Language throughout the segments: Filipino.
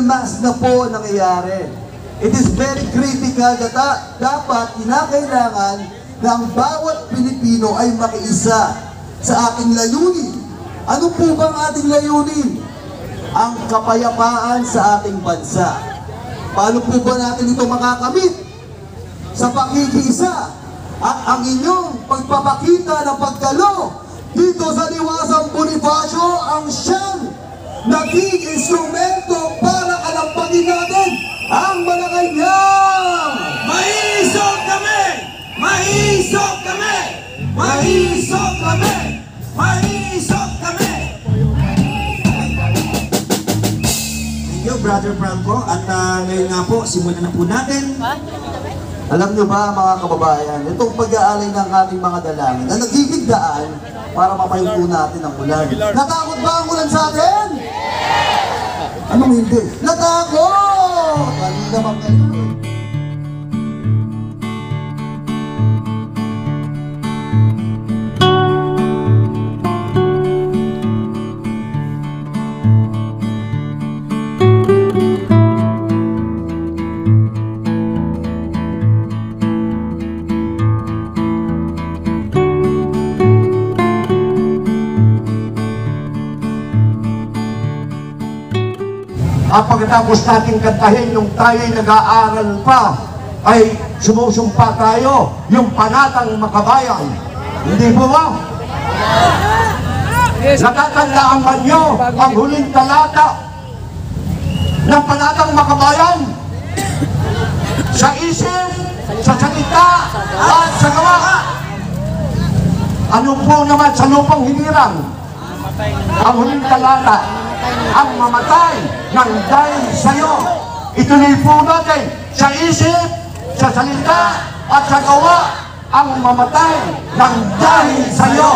mass na po nangyayari. It is very critical that dapat kinakailangan na ang bawat Pilipino ay makiisa sa ating layunin. Ano po bang ating layunin? Ang kapayapaan sa ating bansa. Paano po ba natin ito makakamit? Sa pakikiisa at ang inyong pagpapakita ng pagdalo dito sa Liwasang Bonifacio ang siyang naging instrumento para kalampagin natin ang Malacanang! Maisog kami! Maisog kami! Maisog kami! Maisog kami! Thank you, Brother Franco. At ngayon nga po, simulan na po natin. Alam nyo ba mga kababayan, itong pag-aalay ng ating mga dalangin na nagiging daan para mapayuko natin ang ulan. Natakot ba ang ulan sa atin? Anong hindi? Natakot! Ano naman kayo? Pagkatapos natin kantahin yung tayo'y nag-aaral pa, ay sumusumpa tayo yung panatang makabayan. Hindi po ba? Natatandaan ba nyo ang huling talata ng panatang makabayan? Sa isip, sa salita, at sa gawa. Ano po naman sa lupang hinirang? Ang huling talata, ang mamatay ng dahil sa'yo. Ituloy po natin sa isip, sa salita, at sa gawa. Ang mamatay ng dahil sa'yo.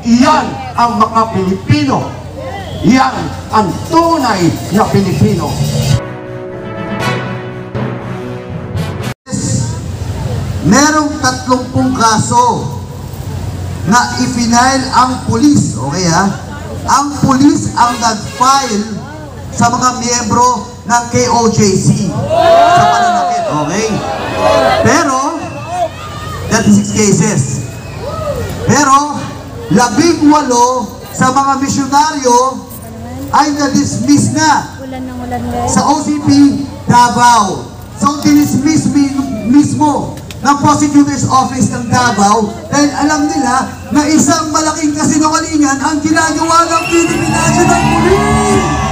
Iyan ang mga Pilipino. Iyan ang tunay na Pilipino. Merong 30 kaso na i-file ang pulis. Okay ha? Ang pulis ang nag-file sa mga miyembro ng KOJC sa pananakit. Okay? Pero 36 cases. Pero 18 sa mga misyonaryo ay na-dismiss na sa OCP Davao. So dinismiss mismo ng Prosecutor's Office ng Davao dahil alam nila na isang malaking kasinungalingan ang ginagawa ng Philippine National Police.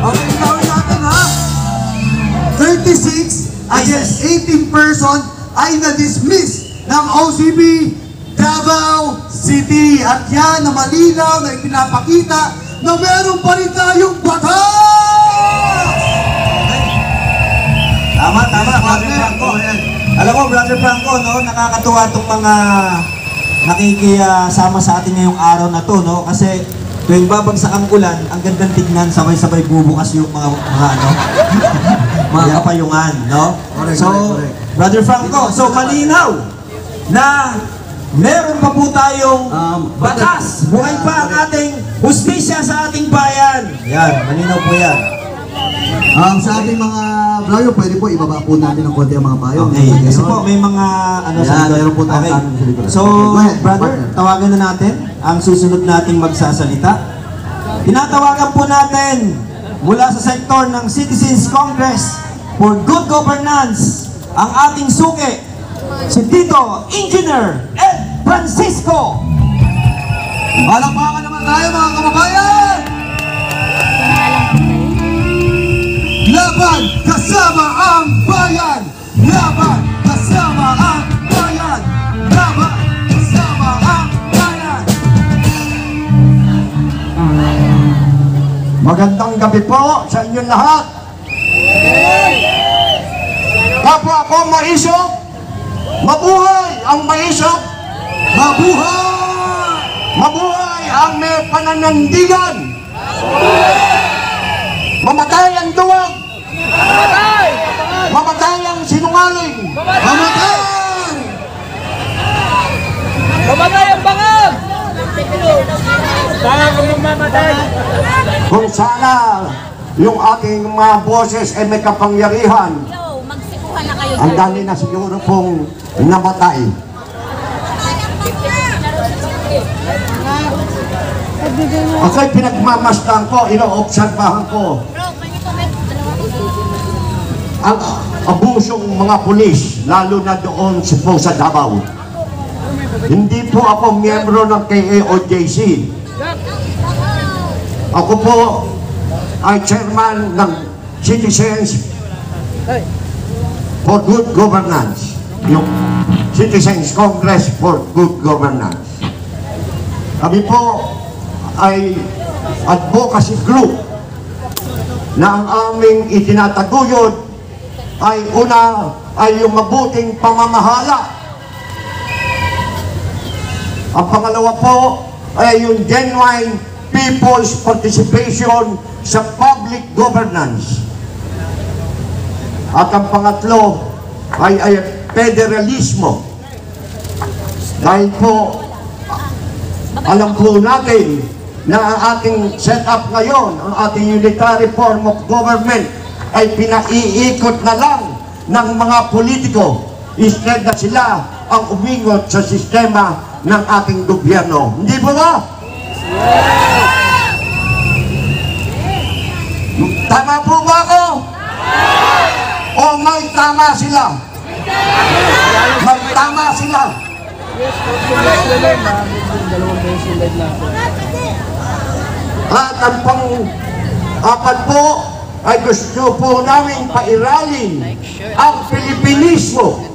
Okay, gawin natin ha. 36 against 18 person ay na-dismiss ng OCP Davao City. At yan na malinaw na ipinapakita na meron pa rin tayong batas! Tama, Brother Franco. Alam mo, Brother Franco, no, nakakatuwa itong mga nakikisama sa atin ngayong araw na to, no? Kasi tuwing babagsak ang ulan, ang gandang tignan, sabay-sabay bubukas yung mga mga kapayungan, no? So, Brother Franco, so malinaw na meron pa po tayong batas. Buhay pa ang ating hustisya sa ating bayan. Yan, malinaw po yan. Sa ating mga vlogger, pwede po ibaba po natin ng konti ang mga payo. Okay, kasi po may mga ano sa likod. Meron po tayo. So, brother, tawagan na natin ang susunod nating magsasalita. Tinatawagan po natin mula sa sektor ng Citizens Congress for Good Governance ang ating suki, si Tito Engineer Ed Francisco. Palakpakan naman tayo mga kababayan! Laban kasama ang bayan! Laban kasama ang bayan! Laban kasama ang bayan! Magandang gabi po sa inyong lahat. Kapwa ako maisog. Mabuhay ang maisog. Mabuhay! Mabuhay ang may pananandigan. Mamatay ang duwag. Mamatay ang sinungaling. Mamatay! Mamatay ang bangag! Bangag ang mamatay! Kung sana yung ating mga boses ay may kapangyarihan, Magsikuhan na kayo. ang dami na siguro pong namatay. Okay, pinagmamasdan ko, inoobserbahan ko ang abusong mga pulis, lalo na doon sa Davao. Hindi po ako miyembro ng KAOJC. Ako po ay chairman ng Citizens for Good Governance, yung Citizens Congress for Good Governance. Kami po ay advocacy group na ang aming itinataguyod ay una ay yung mabuting pamamahala. Ang pangalawa po ay yung genuine people's participation sa public governance. At ang pangatlo ay federalismo. Dahil po alam po natin na ang ating setup ngayon, ang ating unitary form of government ay pinaiikot na lang ng mga politiko instead na sila ang umingot sa sistema ng ating gobyerno. Hindi po ba? Tama po ba ako? O may tama sila? May tama sila. At ang pang-apat po ay gusto po namin pairalin ang Pilipinismo.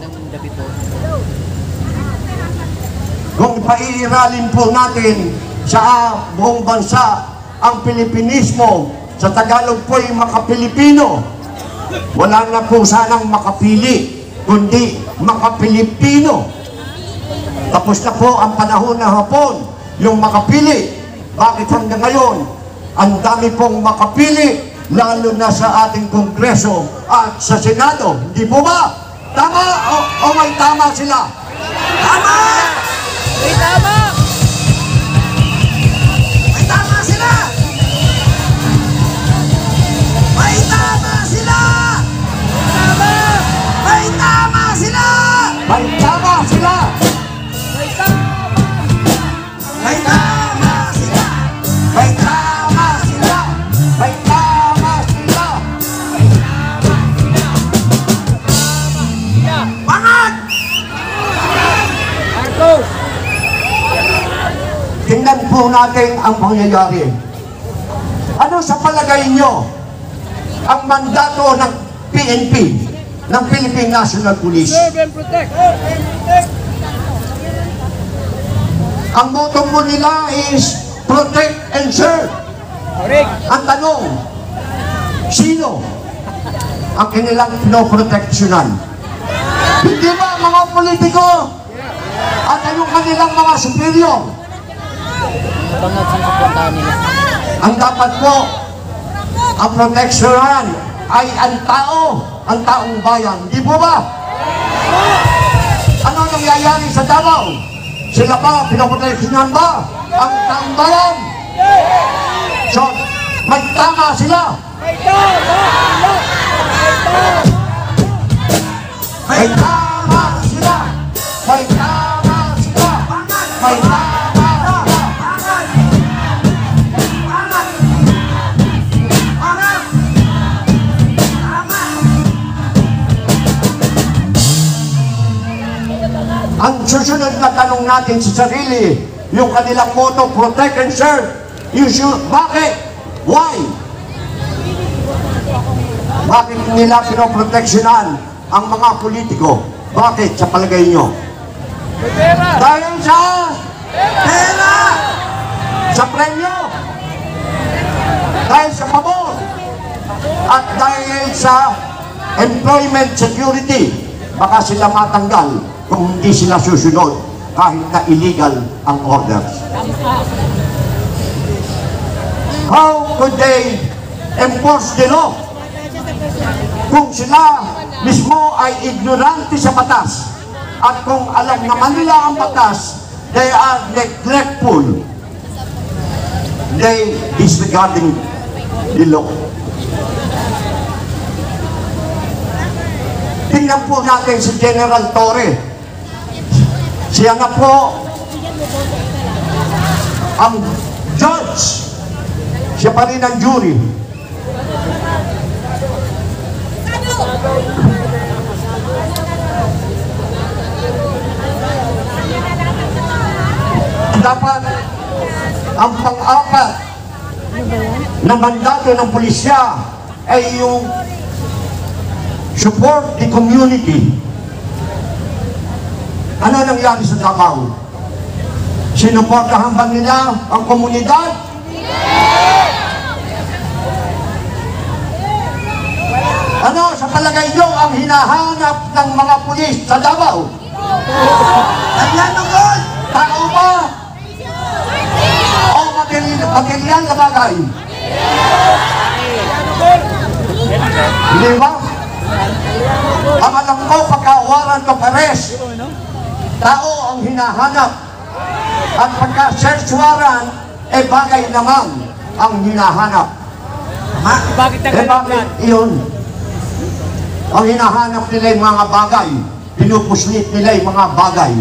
Kung pairalin po natin sa buong bansa ang Pilipinismo, sa Tagalog po ay makapilipino. Wala na po sanang makapili, kundi makapilipino. Tapos na po ang panahon na hapon, yung makapili. Bakit hanggang ngayon, ang dami pong makapili, lalo na sa ating Kongreso at sa Senado. Hindi po ba? Tama o may tama sila? Tama! May tama! May tama sila! May tama sila! Tama! May tama sila! May tama sila! May tama! May tama sila! May tama sila! May tama sila! Pangat! Marcos! Tingnan po natin ang pangyayari. Ano sa palagay nyo ang mandato ng PNP, ng Philippine National Police? Serve and protect! Ang motto mo nila is protect and serve. Correct! Ang tanong, sino ang kanilang pinoproteksyonan? Hindi ba mga politiko? At anong kanilang mga superior? Ang dapat po, ang proteksyonan ay ang tao, ang taong bayan. Di po ba? Ano nangyayari sa Davao? Sila ba, pinoproteksyonan ba ang taong bayan? So, may tama sila. May tama! May tama sila. May tama sila. May tama sila. Ang susunod na tanong natin sa sarili, yung kanilang motto, protect and serve. Bakit? Why? Bakit nila pinoproteksyonan ang mga politiko? Bakit sa palagay nyo? May pera! Dahil sa pera! Sa premyo! Dahil sa pabor! At dahil sa employment security, baka sila matanggal kung hindi sila susunod kahit na illegal ang orders. How could they enforce the law kung sila mismo ay ignorante sa batas? At kung alam naman nila ang batas, They are neglectful. They disregarding the law. Tingnan po natin si General Torre. Siya na po ang judge. Siya pa rin ang jury. Dapat ang pang-apat na mandato ng pulisya ay yung support the community. Ano nangyari sa Davao? Sinuportahan ba nila ang komunidad? Ano sa palagay nyo ang hinahanap ng mga pulis sa Davao? Ayan ang God! Tao ba? O material na bagay? Hindi ba? Ang alam ko, pagka-warrant of arrest, tao ang hinahanap. At pagka-search warrant, bagay naman ang hinahanap. Bakit Bakit iyon? Ang hinahanap nila yung mga bagay, pinupuslit nila yung mga bagay.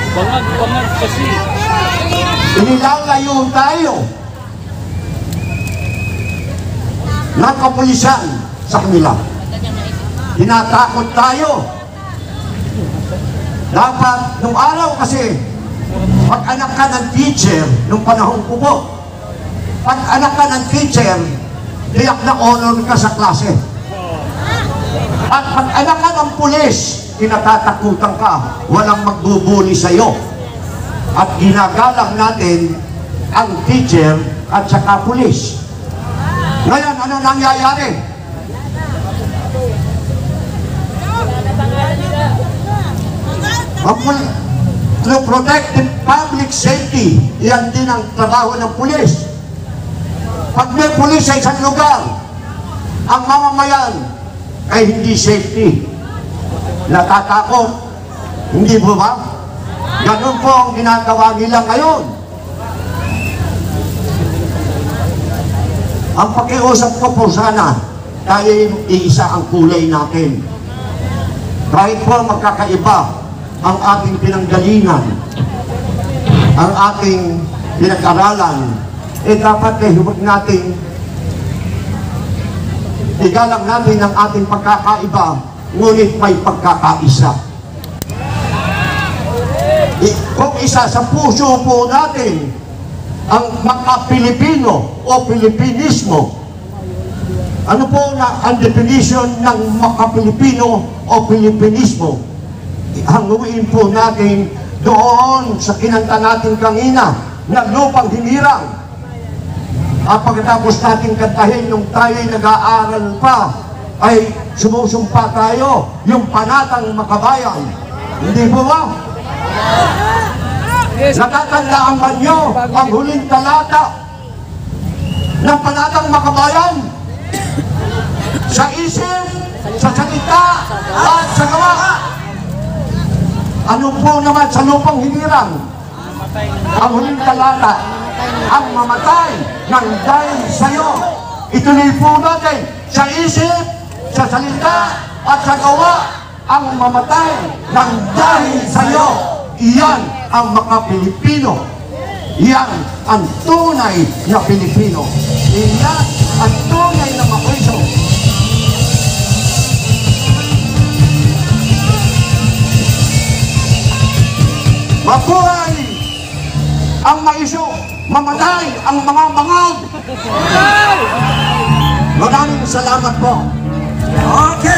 Bangag kasi. Inilalayo tayo ng kapulisan sa kanila. Tinatakot tayo. Dapat, nung araw kasi, pag anak ka ng teacher, nung panahon ko po, pag anak ka ng teacher, tiyak na honor ka sa klase. At pag anak ka ng pulis, tinatatakutan ka, walang magbubuli sa'yo. At ginagalang natin ang teacher at saka pulis. Ngayon, ano nangyayari? To protect the public safety, yan din ang trabaho ng pulis. Pag may pulis sa isang lugar, ang mamamayan ay hindi safety. Natatakot. Hindi po ba? Ganun po ang ginagawa nila ngayon. Ang pakiusap ko po sana, tayo iisa ang kulay natin. Kahit po magkakaiba ang ating pinanggalingan, ang ating pinag-aralan, dapat huwag natin igalang natin ang ating pagkakaiba, ngunit may pagkakaisa. Kung isa sa puso po natin ang maka-Pilipino o Pilipinismo, ano po na ang definition ng maka-Pilipino o Pilipinismo? Hanguin po natin doon sa kinanta natin kanina na lupang hinirang. At pagkatapos natin kantahin nung tayo'y nag-aaral pa, ay sumusumpa tayo yung panatang makabayan. Hindi po ba? Natatandaan ba nyo ang huling talata ng panatang makabayan? Sa isip, sa salita, at sa gawa. Ano po naman sa lupang hinirang? Ang huling talata, ang mamatay ng dahil sa'yo. Ituloy po natin sa isip, sa salita, at sa gawa, ang mamatay ng dahil sa'yo. Iyan ang maka-Pilipino. Iyan ang tunay na Pilipino. Iyan ang tunay na makristo. Mabuhay ang maiso, mamatay ang mga bangag. Maraming salamat po. Okay.